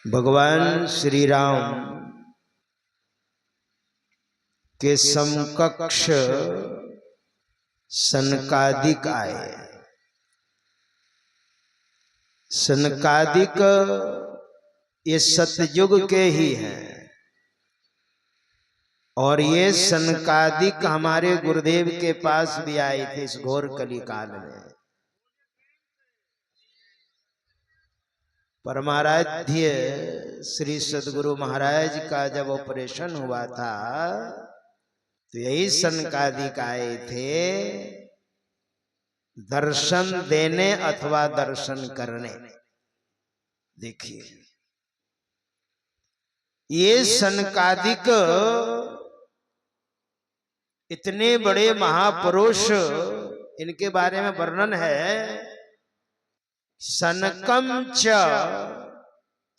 भगवान श्री राम के समकक्ष सनकादिक आए। सनकादिक ये सतयुग के ही हैं और ये सनकादिक हमारे गुरुदेव के पास भी आए थे इस घोर कली काल में। परमाराध्य श्री सद्गुरु महाराज का जब ऑपरेशन हुआ था तो यही सनकादिक आए थे दर्शन देने अथवा दर्शन करने। देखिए ये सनकादिक इतने बड़े महापुरुष, इनके बारे में वर्णन है। सनकम च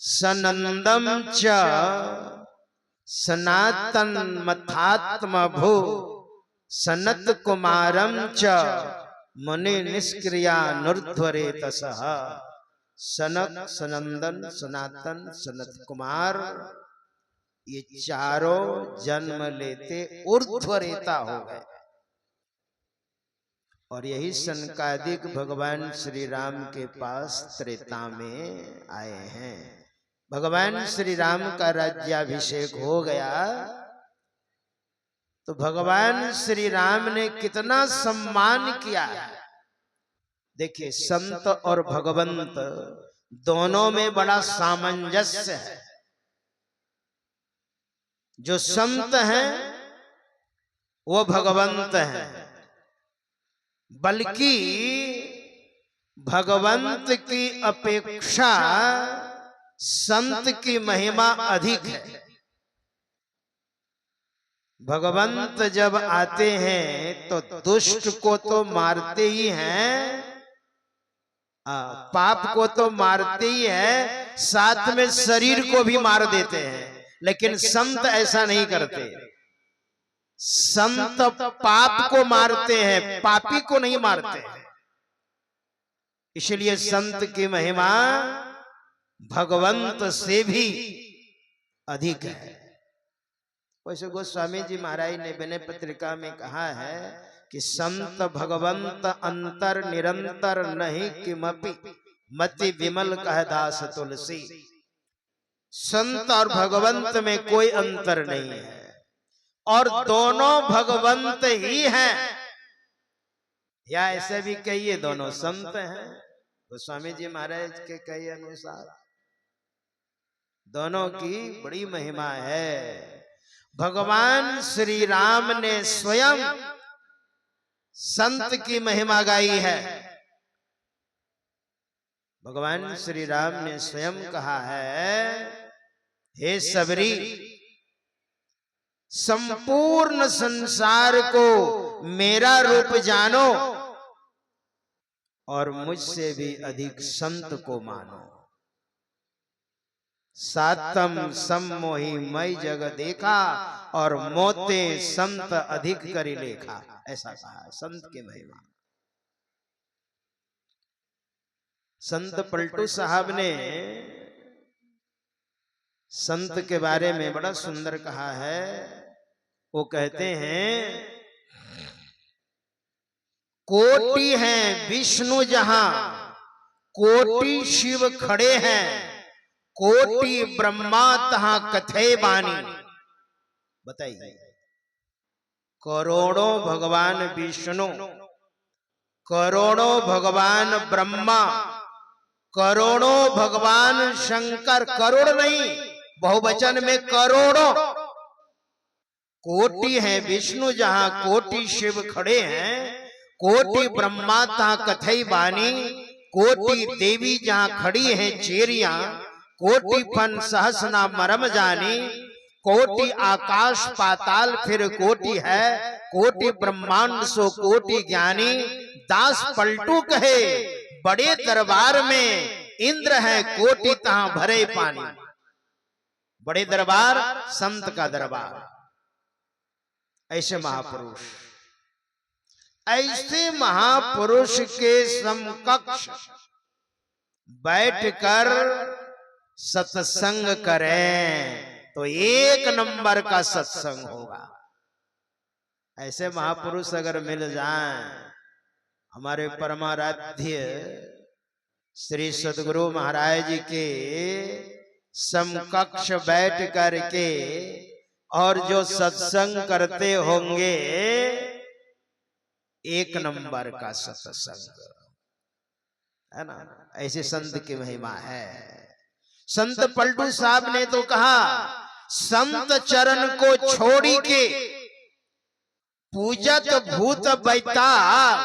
सनंदम च सनातन मथात्म भू सनत कुमारम च मुनि निष्क्रिया नुर्ध्वरेतसः। सनक, सनंदन, सनातन, सनत कुमार ये चारों जन्म लेते ऊर्ध्वरेता हो गए। और यही सनकादिक भगवान श्री राम के पास त्रेता में आए हैं। भगवान श्री राम का राज्याभिषेक हो गया तो भगवान श्री राम ने कितना सम्मान किया है। देखिए संत और भगवंत दोनों में बड़ा सामंजस्य है। जो संत हैं वो भगवंत हैं, बल्कि भगवंत की अपेक्षा संत की महिमा अधिक है। भगवंत जब आते हैं तो दुष्ट को तो मारते ही हैं, पाप को तो मारते ही हैं, साथ में शरीर को भी मार देते हैं। लेकिन संत ऐसा नहीं करते। संत पाप को मारते हैं, पापी को नहीं मारते हैं। इसलिए संत की महिमा भगवंत से भी अधिक है। वैसे गोस्वामी जी महाराज ने विनय पत्रिका में कहा है कि संत भगवंत अंतर निरंतर नहीं किमपि मति विमल कह दास तुलसी। संत और भगवंत में कोई अंतर नहीं है और दोनों भगवंत ही हैं, या ऐसे भी कहिए दोनों संत हैं। गोस्वामी जी महाराज के कहे अनुसार दोनों की बड़ी महिमा है। भगवान श्री राम ने स्वयं संत की महिमा गाई है। भगवान श्री राम ने स्वयं कहा है, हे सबरी संपूर्ण संसार को मेरा रूप जानो और मुझसे भी अधिक संत को मानो। सातम सम्मोहि मई जग देखा और मोते संत अधिक करी लेखा। ऐसा कहा है संत की महिमा। संत पलटू साहब ने संत के बारे में बड़ा सुंदर कहा है। वो कहते हैं, कोटि हैं विष्णु जहां कोटि शिव खड़े हैं, कोटि ब्रह्मा तहां कथे बानी। बताइए, करोड़ों भगवान विष्णु, करोड़ों भगवान ब्रह्मा, करोड़ों भगवान शंकर, करोड़ नहीं बहुवचन में करोड़ों। कोटि है विष्णु जहां कोटि शिव खड़े हैं, कोटि ब्रह्मा तहां कथई बानी, कोटि देवी जहां खड़ी हैं चेरियां, कोटि फन सहस्ना मरम जानी, कोटि आकाश पाताल फिर कोटि है, कोटि ब्रह्मांड सो कोटि ज्ञानी। दास पलटू कहे बड़े दरबार में इंद्र है, कोटि तहां भरे पानी। बड़े दरबार संत का दरबार। ऐसे महापुरुष, ऐसे महापुरुष के समकक्ष बैठकर सत्संग करें तो एक नंबर का सत्संग होगा। ऐसे महापुरुष अगर मिल जाएं, हमारे परमाराध्य श्री सद्गुरु महाराज जी के समकक्ष बैठ करके और जो सत्संग करते होंगे, एक नंबर का सत्संग है ना। ऐसे संत की महिमा है। संत पलटू साहब ने तो कहा, संत चरण को छोड़ी के पूजत भूत बैताल,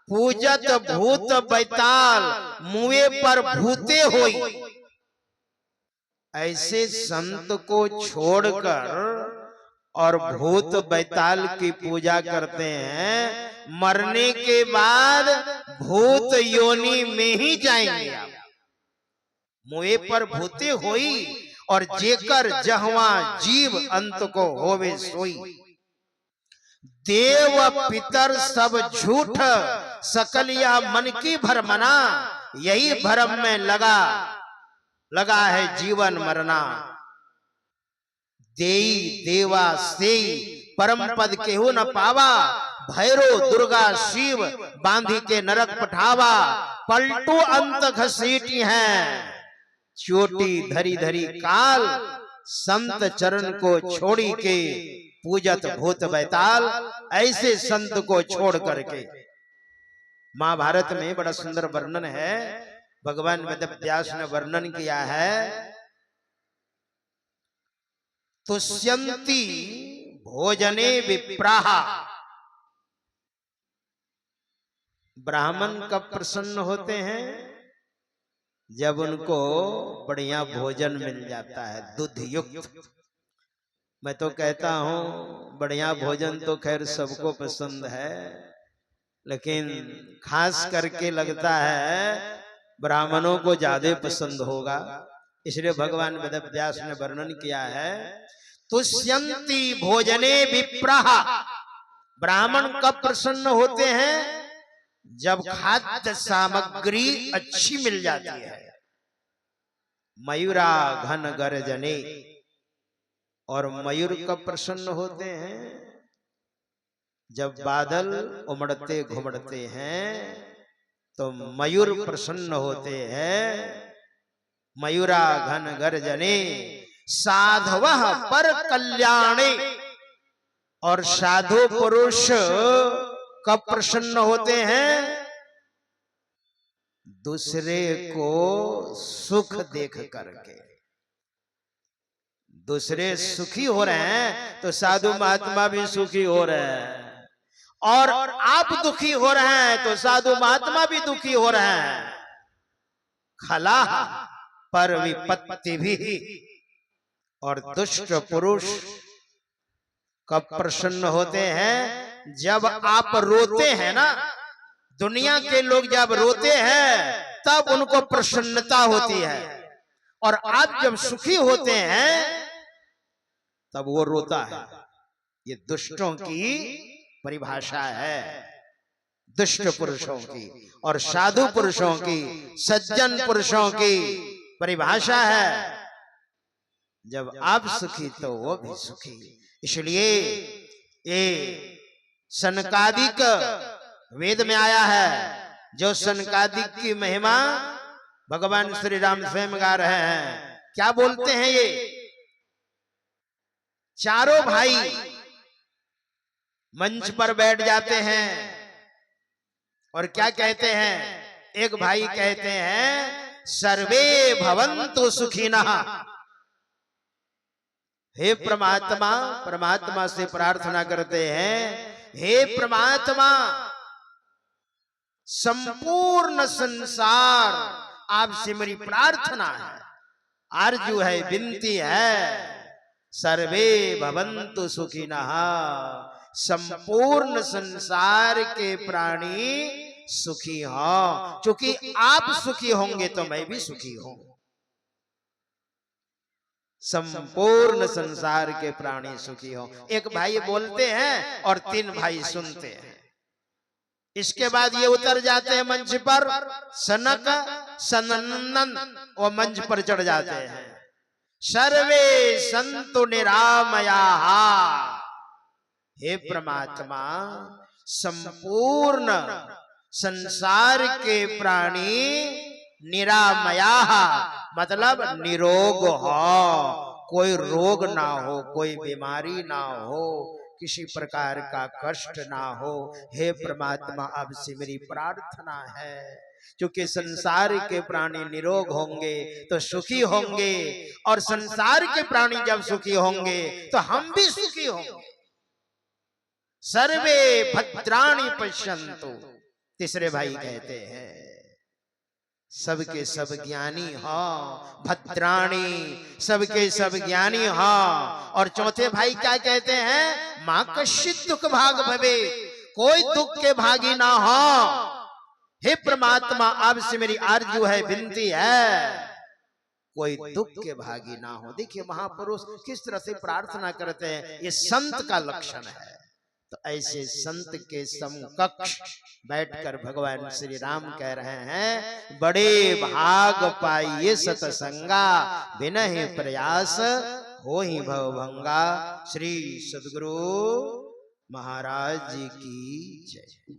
पूजत भूत बैताल मुए पर भूते होई। ऐसे संत को छोड़कर और भूत बैताल की पूजा करते हैं, मरने के बाद भूत योनि में ही जाएंगे आप। मुए पर भूते होई और जेकर जहवा जीव अंत को होवे सोई। देव पितर सब झूठ सकलिया मन की भरमना, यही भरम में लगा है जीवन मरना। देई देवा सेई परम पद केहू न पावा, भैरो दुर्गा शिव बांधी के नरक पठावा। पलटू अंत घसीटी हैं चोटी धरी धरी काल, संत चरण को छोड़ी के पूजत भूत बैताल। ऐसे संत को छोड़ करके महाभारत में बड़ा सुंदर वर्णन है, भगवान वेदव्यास ने वर्णन किया है। तुष्यन्ति भोजने विप्राहा, ब्राह्मण कब प्रसन्न होते हैं? जब उनको बढ़िया भोजन मिल जाता है, दूध युक्त। मैं तो कहता हूं बढ़िया भोजन तो खैर सबको पसंद है, लेकिन खास करके लगता है ब्राह्मणों को ज्यादा पसंद होगा। इसलिए भगवान वेदव्यास ने वर्णन किया है, तुष्यन्ति भोजने विप्राहा। ब्राह्मण कब प्रसन्न होते हैं? जब खाद्य सामग्री अच्छी मिल जाती है। मयूरा घन गर्जने, और मयूर कब प्रसन्न होते हैं? जब बादल उमड़ते घुमड़ते हैं तो मयूर प्रसन्न होते हैं। मयूरा घन गर्जने साधवः पर कल्याणे, और साधु पुरुष कब प्रसन्न होते हैं? दूसरे को सुख देख करके। दूसरे सुखी हो रहे हैं तो साधु महात्मा भी सुखी हो रहे हैं, और आप दुखी हो रहे हैं तो साधु महात्मा भी दुखी हो रहे हैं। खला पर विपत्ति भी, और दुष्ट पुरुष कब प्रसन्न होते हैं? जब आप रोते हैं ना, दुनिया के लोग जब रोते हैं तब उनको प्रसन्नता होती है, और आप जब सुखी होते हैं तब वो रोता है। ये दुष्टों की परिभाषा है, दुष्ट पुरुषों की, और साधु पुरुषों की, सज्जन पुरुषों की परिभाषा है। जब आप सुखी तो वो भी सुखी। इसलिए ये सनकादिक वेद में आया है, जो सनकादिक की महिमा भगवान श्री राम स्वयं गा रहे हैं। क्या बोलते हैं ये? चारों भाई मंच पर बैठ जाते हैं और क्या कहते हैं? एक भाई कहते हैं, सर्वे भवन्तु सुखिनः। हे परमात्मा, परमात्मा से प्रार्थना करते हैं, हे परमात्मा, संपूर्ण संसार आपसे मेरी प्रार्थना है, आरजू है, विनती है। सर्वे भवन्तु सुखिनः, संपूर्ण संसार के प्राणी सुखी हो। क्योंकि आप सुखी होंगे तो मैं भी सुखी हूं। संपूर्ण संसार के प्राणी सुखी हो। एक भाई बोलते हैं और तीन भाई सुनते हैं। इसके बाद ये उतर जाते हैं मंच पर, सनक सनंदन वो मंच पर चढ़ जाते हैं। सर्वे संतु निरामया, हे परमात्मा संपूर्ण संसार के प्राणी निरामया मतलब निरोग हो, कोई रोग ना हो, कोई बीमारी ना हो, किसी प्रकार का कष्ट ना हो। हे परमात्मा अब से मेरी प्रार्थना है, क्योंकि संसार के प्राणी निरोग होंगे तो सुखी होंगे, और संसार के प्राणी जब सुखी होंगे तो हम भी सुखी होंगे। सर्वे भद्राणि पश्यन्तु, तीसरे भाई कहते हैं सबके सब ज्ञानी हो, भद्राणी सबके सब ज्ञानी हो। और चौथे भाई क्या कहते हैं, मां कश्चित दुख भाग भवे, कोई दुख के भागी ना हो। हे परमात्मा आपसे मेरी आरजू है, विनती है, कोई दुख के भागी ना हो। देखिए महापुरुष किस तरह से प्रार्थना करते हैं, ये संत का लक्षण है। तो ऐसे संत के समकक्ष बैठकर भगवान श्री राम कह रहे हैं, बड़े भाग पाइए सतसंगा, बिनहि प्रयास होहि भवभंगा। श्री सद्गुरु महाराज जी की जय।